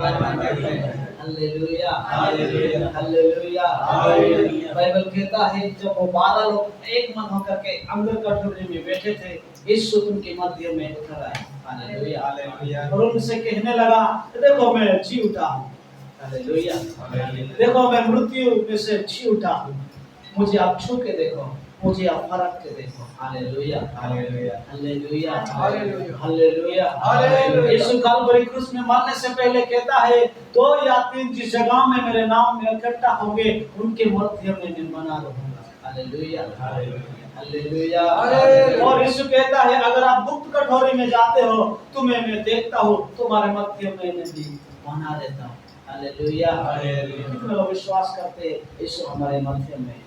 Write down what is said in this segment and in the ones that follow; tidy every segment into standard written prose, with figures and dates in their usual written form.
Hallelujah hallelujah hallelujah hallelujah. Bible कहता है जब वो 12 लोग एक मन होकर के अंदर कटोरे में बैठे थे, यीशु उनके मध्य में उतर आए। Hallelujah hallelujah. और उनसे कहने लगा, देखो मैं जी उठा हूँ। Hallelujah hallelujah. देखो मैं मृत्यु में से जी उठा हूँ, मुझे आप छू के देखो, मुझे आप परख के देखो। Hallelujah hallelujah hallelujah hallelujah hallelujah hallelujah. Yeshu Calvary क्रूस में मरने से पहले कहता है, 2 या 3 जिस जगह में मेरे नाम में इकट्ठा होंगे, उनके मध्य में मैं बना रहूंगा। Hallelujah hallelujah hallelujah. और यीशु कहता है, अगर आप गुप्त कठोरी में जाते हो, तुम्हें मैं देखता हूँ, तुम्हारे मध्य में मैं भी बना रहता हूँ। Hallelujah hallelujah. कितने लोग विश्वास करते हैं यीशु हमारे मध्य में?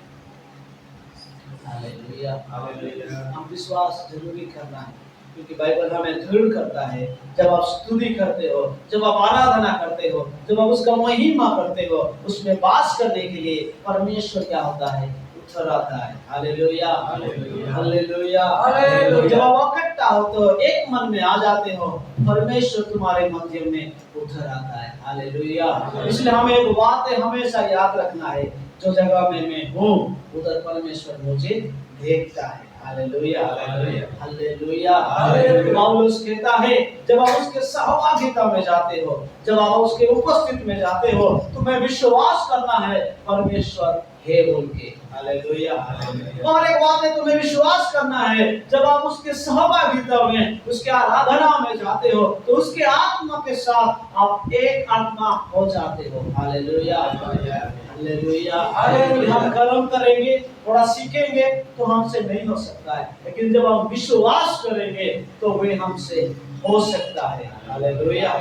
Hallelujah hallelujah. हम विश्वास जरूरी करना है, क्योंकि बाइबल हमें दृढ़ करता है। जब आप स्तुति करते हो, जब आप आराधना करते हो, जब आप उसका महिमा करते हो, उसमें वास करने के लिए परमेश्वर क्या होता है? उतर आता है। Hallelujah hallelujah hallelujah hallelujah. जब आप इकट्ठा हो तो एक मन में आ जाते हो, परमेश्वर तुम्हारे मध्य में उतर आता है। हालेलुया। इसलिए हमें एक बात हमेशा याद रखना है, जो जगह में मैं हूँ उधर परमेश्वर मुझे देखता है। Hallelujah hallelujah hallelujah hallelujah. पौलुस कहता है, जब आप उसके सहभागिता में जाते हो, जब आप उसके उपस्थित में जाते हो, तुम्हें विश्वास करना है परमेश्वर है बोल के। Hallelujah hallelujah. और एक बात है, तुम्हें विश्वास करना है, जब आप उसके सहभागिता में, उसके आराधना में जाते हो, तो उसके आत्मा के साथ आप एक आत्मा हो जाते हो। Hallelujah hallelujah hallelujah. हम कर्म करेंगे, थोड़ा सीखेंगे तो हमसे नहीं हो सकता है, लेकिन जब हम विश्वास करेंगे तो वे हमसे हो सकता है। हालेलुया।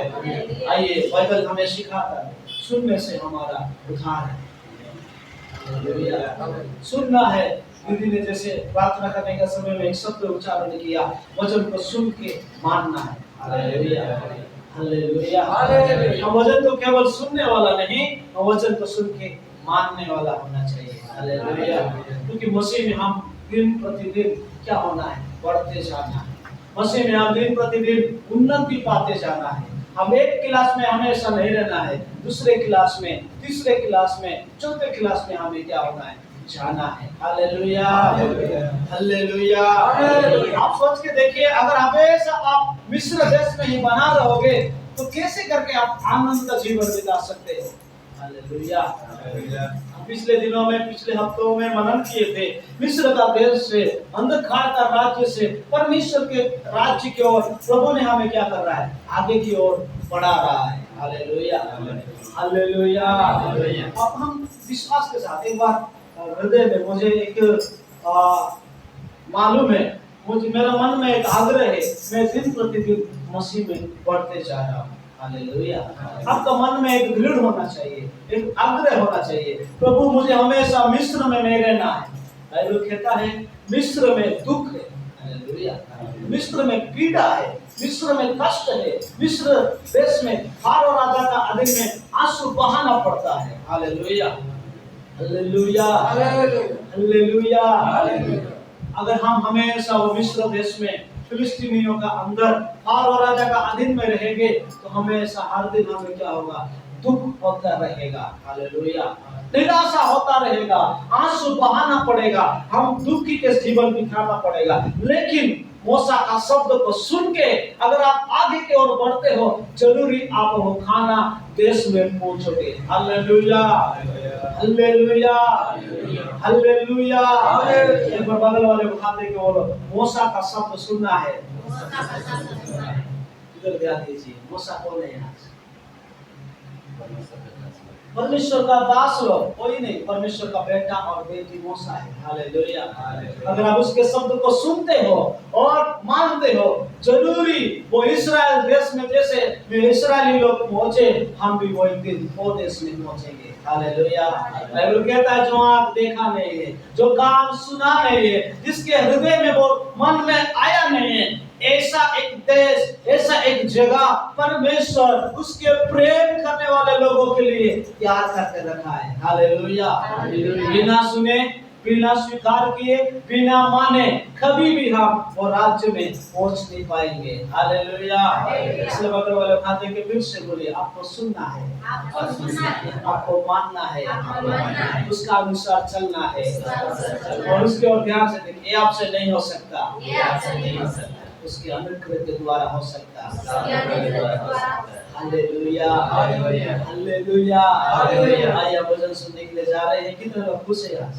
आइए, बाइबल हमें सिखाता है, सुनने से हमारा उद्धार है। सुनना है। दीदी ने जैसे प्रार्थना करने का समय में एक शब्द उच्चारण किया, वचन को सुन के मानना है। Hallelujah hallelujah hallelujah. वचन तो केवल सुनने वाला नहीं, वचन को सुन के मानने वाला होना चाहिए। हालेलुया। क्योंकि मसीह में हम दिन प्रतिदिन क्या होना है? बढ़ते जाना है। मसीह में हम दिन प्रतिदिन उन्नति पाते जाना है। हम एक क्लास में हमेशा नहीं रहना है, दूसरे क्लास में, तीसरे क्लास में, चौथे क्लास में हमें क्या होना है? जाना है। Hallelujah hallelujah hallelujah. आप सोच के देखिए, अगर हमेशा आप मिस्र देश में ही बना रहोगे तो कैसे करके आप आनंद का जीवन बिता सकते हो? Hallelujah hallelujah. पिछले दिनों में, पिछले हफ्तों में मनन किए थे, मिस्र का देश से, अंधकार का राज्य से परमेश्वर के राज्य की ओर प्रभु ने हमें क्या कर रहा है? आगे की ओर बढ़ा रहा है। Hallelujah hallelujah hallelujah. अब हम विश्वास के साथ एक बार हृदय में मुझे एक मालूम है, मुझे मेरा मन में एक आग्रह है, मैं दिन प्रतिदिन मसीह में बढ़ते जा रहा हूँ। हालेलुया। आपका मन में एक दृढ़ होना चाहिए, एक आग्रह होना चाहिए, प्रभु मुझे हमेशा मिस्र में नहीं रहना है। बाइबल कहता है मिस्र में दुख है। हालेलुया। मिस्र में पीड़ा है, मिस्र में कष्ट है, मिस्र देश में फारो राजा का अधीन में आंसू बहाना पड़ता है। Hallelujah hallelujah hallelujah hallelujah. अगर हम हमेशा वो मिस्र देश में, फिलिस्तीनियों का अंदर, फारो राजा का अधीन में रहेंगे, तो हमेशा हर दिन हमें क्या होगा? दुख होता रहेगा। हालेलुया। निराशा होता रहेगा, आंसू बहाना पड़ेगा, हम दुखी के जीवन बिताना पड़ेगा। लेकिन मूसा का शब्द को सुन के अगर आप आगे की ओर बढ़ते हो, जरूरी आप वो खाना देश में पहुंचोगे। Hallelujah hallelujah hallelujah. एक बार बगल वाले को हाथ देके बोलो, मूसा का शब्द सुनना है। इधर ध्यान दीजिए, मूसा कौन है? यहाँ परमेश्वर का दास लोग, कोई नहीं, परमेश्वर का बेटा और बेटी मूसा है। हालेलुया। अगर आप उसके शब्द को सुनते हो और मानते हो, जरूरी वो इस्राएल देश में जैसे वे इस्राएली लोग पहुंचे, हम भी वो एक दिन वो देश में पहुंचेंगे। हालेलुया। बाइबल कहता है, जो आँख देखा नहीं है, जो कान सुना नहीं है, जिसके हृदय में वो मन में आया नहीं है, ऐसा एक देश, ऐसा एक जगह परमेश्वर उसके प्रेम करने वाले लोगों के लिए तैयार करके रखा है। हालेलुया। बिना सुने, बिना स्वीकार किए, बिना माने कभी भी हम वो राज्य में पहुंच नहीं पाएंगे। हालेलुया। इसलिए बगल वाले खाते के फिर से बोलिए, आपको सुनना है, आपको मानना है, उसका अनुसार चलना है और उसके और ध्यान से देखिए, ये आपसे नहीं हो सकता, उसके अनुग्रह के द्वारा हो सकता है। Hallelujah, hallelujah, hallelujah. आइए भजन सुनने के लिए जा रहे हैं। कितने लोग खुश हैं?